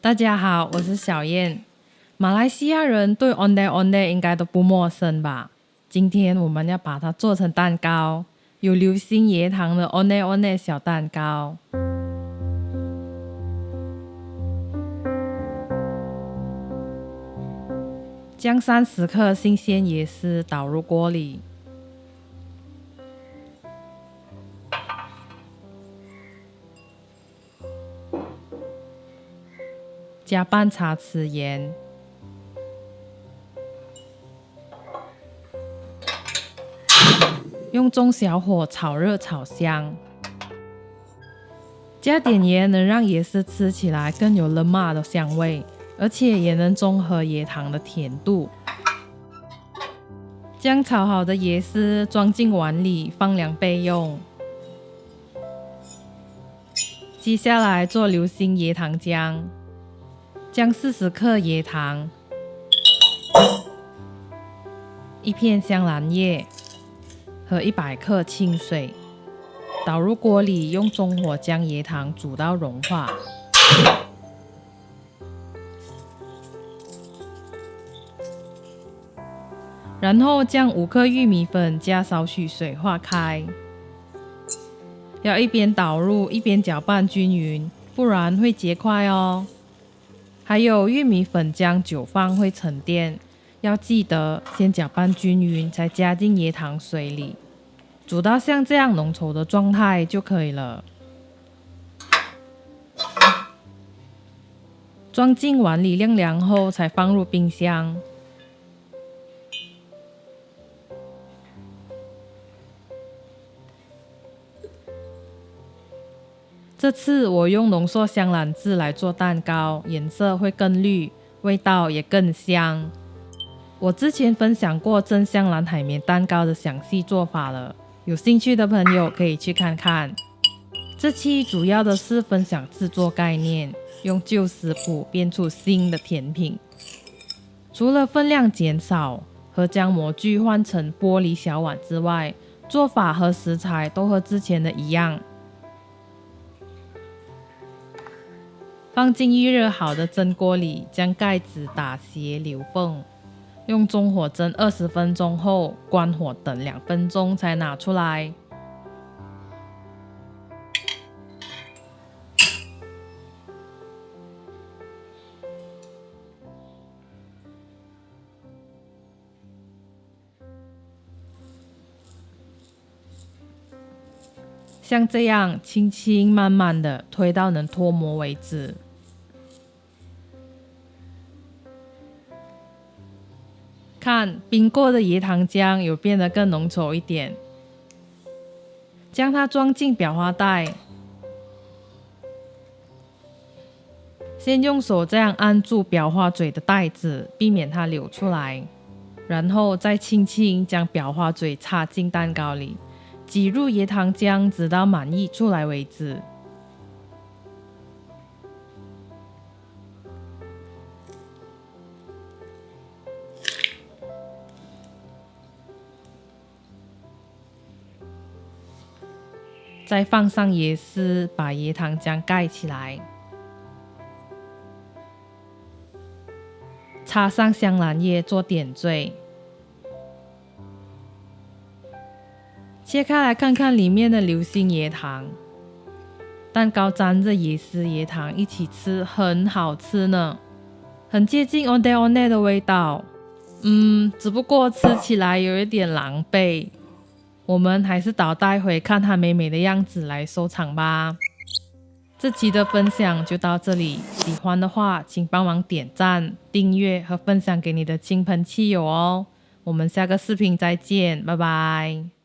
大家好，我是小燕。马来西亚人对 ondeh ondeh 应该都不陌生吧？今天我们要把它做成蛋糕，有流心椰糖的 ondeh ondeh 小蛋糕。将30克新鲜椰丝倒入锅里，加半茶匙盐，用中小火炒热炒香。加点盐能让椰丝吃起来更有了麻的香味，而且也能中和椰糖的甜度。将炒好的椰丝装进碗里，放凉备用。接下来做流心椰糖浆，将40克椰糖、1片香兰叶和100克清水倒入锅里，用中火将椰糖煮到融化。然后将5克玉米粉加少许水化开，要一边倒入一边搅拌均匀，不然会结块哦。还有玉米粉浆久放会沉淀，要记得先搅拌均匀，才加进椰糖水里，煮到像这样浓稠的状态就可以了。装进碗里晾凉后，才放入冰箱。这次我用浓缩香兰汁来做蛋糕，颜色会更绿，味道也更香。我之前分享过蒸香兰海绵蛋糕的详细做法了，有兴趣的朋友可以去看看。这期主要的是分享制作概念，用旧食谱变出新的甜品。除了分量减少和将模具换成玻璃小碗之外，做法和食材都和之前的一样。放进预热好的蒸锅里，将盖子打斜留缝，用中火蒸20分钟后，关火等2分钟才拿出来。像这样轻轻慢慢的推到能脱模为止。看，冰过的椰糖浆有变得更浓稠一点。将它装进裱花袋，先用手这样按住裱花嘴的袋子，避免它流出来，然后再轻轻将裱花嘴插进蛋糕里，挤入椰糖浆，直到满意出来为止。再放上椰丝，把椰糖浆盖起来，插上香兰叶做点缀。切开来看看里面的流心椰糖，蛋糕沾着椰丝椰糖一起吃，很好吃呢，很接近 ondeh ondeh 的味道。只不过吃起来有一点狼狈。我们还是倒带回看它美美的样子来收场吧。这期的分享就到这里，喜欢的话请帮忙点赞、订阅和分享给你的亲朋戚友哦。我们下个视频再见，拜拜。